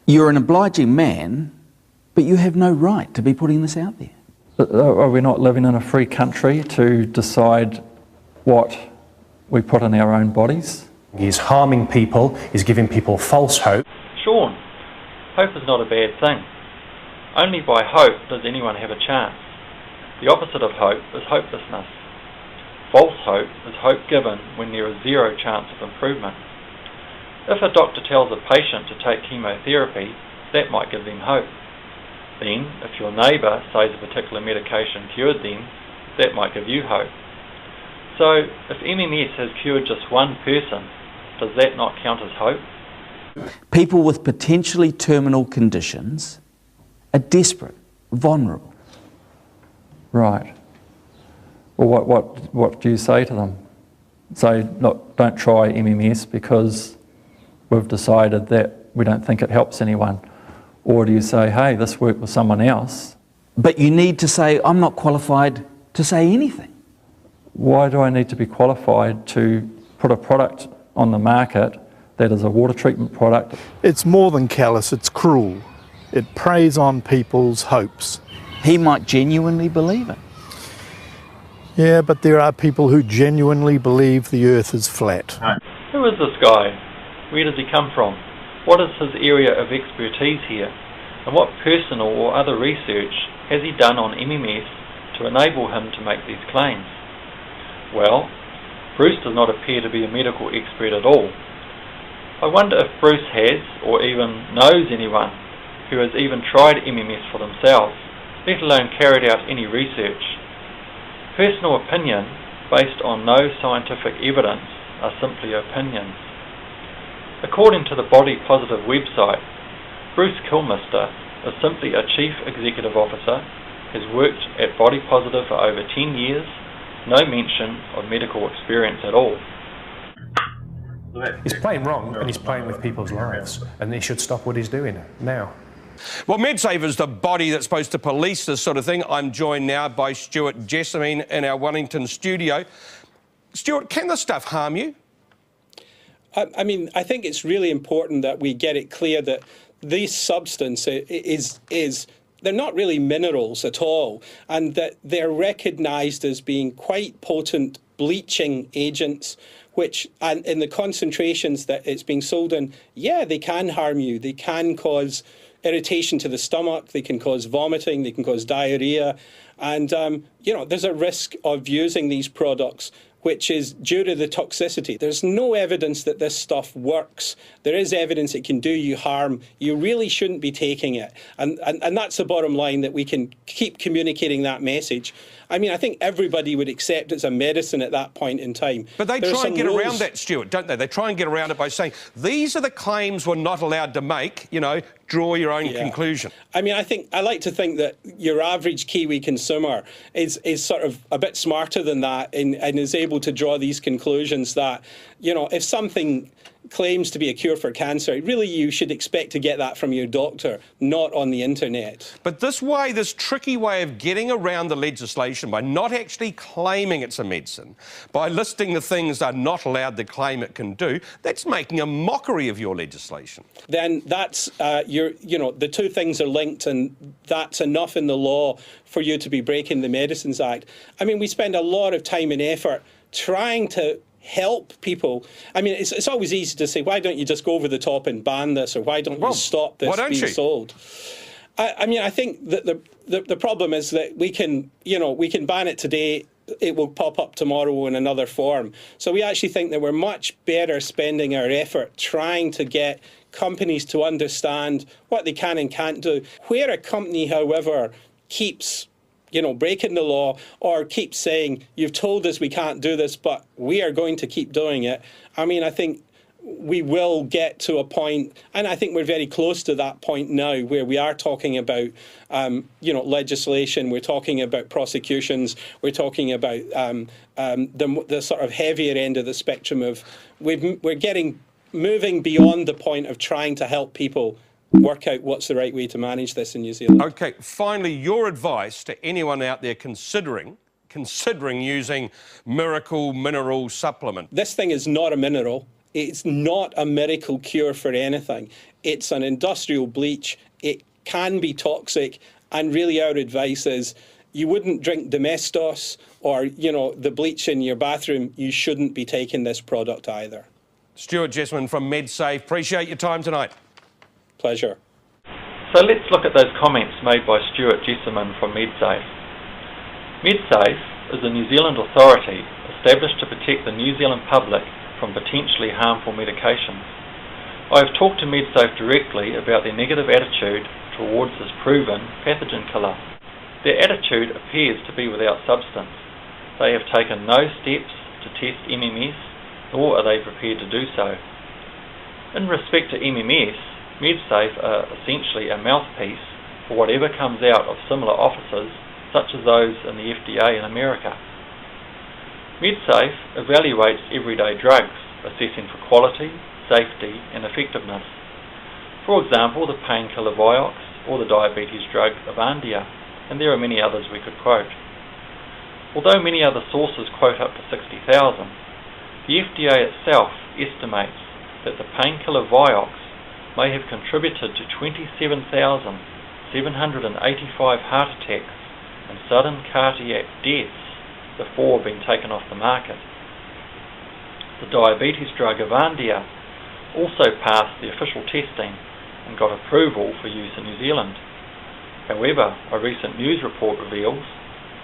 You're an obliging man, but you have no right to be putting this out there. Are we not living in a free country to decide what we put in our own bodies? He's harming people, he's giving people false hope. Sean, hope is not a bad thing. Only by hope does anyone have a chance. The opposite of hope is hopelessness. False hope is hope given when there is zero chance of improvement. If a doctor tells a patient to take chemotherapy, that might give them hope. Then, if your neighbour says a particular medication cured them, that might give you hope. So, if MMS has cured just one person, does that not count as hope? People with potentially terminal conditions are desperate, vulnerable. Right. Well, what do you say to them? Say, look, don't try MMS because we've decided that we don't think it helps anyone. Or do you say, hey, this worked with someone else? But you need to say, I'm not qualified to say anything. Why do I need to be qualified to put a product on the market that is a water treatment product? It's more than callous, it's cruel. It preys on people's hopes. He might genuinely believe it. Yeah, but there are people who genuinely believe the earth is flat. Who is this guy? Where does he come from? What is his area of expertise here? And what personal or other research has he done on MMS to enable him to make these claims? Well, Bruce does not appear to be a medical expert at all. I wonder if Bruce has, or even knows anyone, who has even tried MMS for themselves, let alone carried out any research. Personal opinion, based on no scientific evidence, are simply opinions. According to the Body Positive website, Bruce Kilmister is simply a Chief Executive Officer, has worked at Body Positive for over 10 years, no mention of medical experience at all. He's playing wrong and he's playing with people's lives, and he should stop what he's doing now. Well, MedSaver's the body that's supposed to police this sort of thing. I'm joined now by Stuart Jessamine in our Wellington studio. Stuart, can this stuff harm you? I mean, I think it's really important that we get it clear that this substance is they're not really minerals at all, and that they're recognised as being quite potent bleaching agents, which, and in the concentrations that it's being sold in, yeah, they can harm you. They can cause irritation to the stomach, they can cause vomiting, they can cause diarrhea, and there's a risk of using these products which is due to the toxicity. There's no evidence that this stuff works. There is evidence it can do you harm. You really shouldn't be taking it. And that's the bottom line, that we can keep communicating that message. I mean, I think everybody would accept it's a medicine at that point in time. But they try and get around that, Stuart, don't they? They try and get around it by saying, these are the claims we're not allowed to make, draw your own conclusion. I mean, I like to think that your average Kiwi consumer is sort of a bit smarter than that and is able to draw these conclusions that, if something claims to be a cure for cancer, really you should expect to get that from your doctor, not on the internet. But this tricky way of getting around the legislation by not actually claiming it's a medicine, by listing the things they're not allowed to claim it can do, that's making a mockery of your legislation. Then that's, the two things are linked, and that's enough in the law for you to be breaking the Medicines Act. I mean, we spend a lot of time and effort trying to help people. I mean, it's always easy to say, why don't you just go over the top and ban this, or why don't you stop this being sold? I mean, I think that the problem is that we can ban it today, it will pop up tomorrow in another form. So we actually think that we're much better spending our effort trying to get companies to understand what they can and can't do. Where a company, however, keeps breaking the law, or keep saying, you've told us we can't do this, but we are going to keep doing it. I mean, I think we will get to a point, and I think we're very close to that point now, where we are talking about, legislation, we're talking about prosecutions, we're talking about the sort of heavier end of the spectrum of, we're moving beyond the point of trying to help people work out what's the right way to manage this in New Zealand. Okay, finally, your advice to anyone out there considering using miracle mineral supplement. This thing is not a mineral. It's not a miracle cure for anything. It's an industrial bleach. It can be toxic, and really our advice is you wouldn't drink Domestos or, you know, the bleach in your bathroom. You shouldn't be taking this product either. Stuart Jessamine from MedSafe, appreciate your time tonight. Pleasure. So let's look at those comments made by Stuart Jessamine from MedSafe. MedSafe is a New Zealand authority established to protect the New Zealand public from potentially harmful medications. I have talked to MedSafe directly about their negative attitude towards this proven pathogen killer. Their attitude appears to be without substance. They have taken no steps to test MMS, nor are they prepared to do so. In respect to MMS, MedSafe are essentially a mouthpiece for whatever comes out of similar offices, such as those in the FDA in America. MedSafe evaluates everyday drugs, assessing for quality, safety and effectiveness. For example, the painkiller Vioxx or the diabetes drug Avandia, and there are many others we could quote. Although many other sources quote up to 60,000, the FDA itself estimates that the painkiller Vioxx may have contributed to 27,785 heart attacks and sudden cardiac deaths before being taken off the market. The diabetes drug Avandia also passed the official testing and got approval for use in New Zealand. However, a recent news report reveals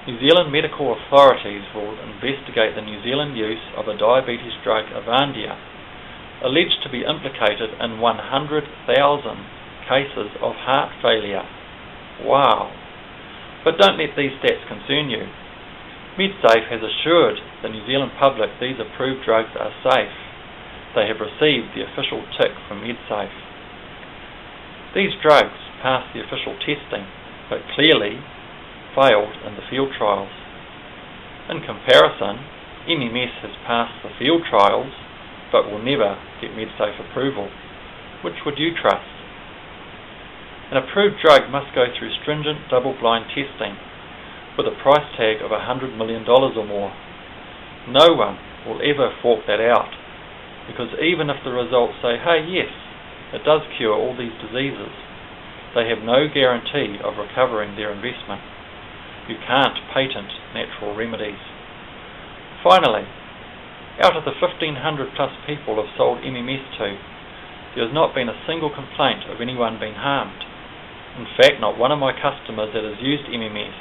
New Zealand medical authorities will investigate the New Zealand use of the diabetes drug Avandia, alleged to be implicated in 100,000 cases of heart failure. Wow! But don't let these stats concern you. MedSafe has assured the New Zealand public these approved drugs are safe. They have received the official tick from MedSafe. These drugs passed the official testing, but clearly failed in the field trials. In comparison, MMS has passed the field trials, but will never get MedSafe approval. Which would you trust? An approved drug must go through stringent double-blind testing, with a price tag of $100 million or more. No one will ever fork that out, because even if the results say, hey yes, it does cure all these diseases, they have no guarantee of recovering their investment. You can't patent natural remedies. Finally, out of the 1,500 plus people I've sold MMS to, there has not been a single complaint of anyone being harmed. In fact, not one of my customers that has used MMS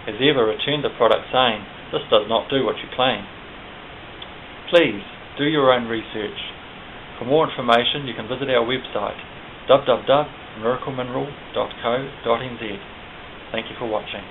has ever returned the product saying, this does not do what you claim. Please, do your own research. For more information, you can visit our website, www.miraclemineral.co.nz. Thank you for watching.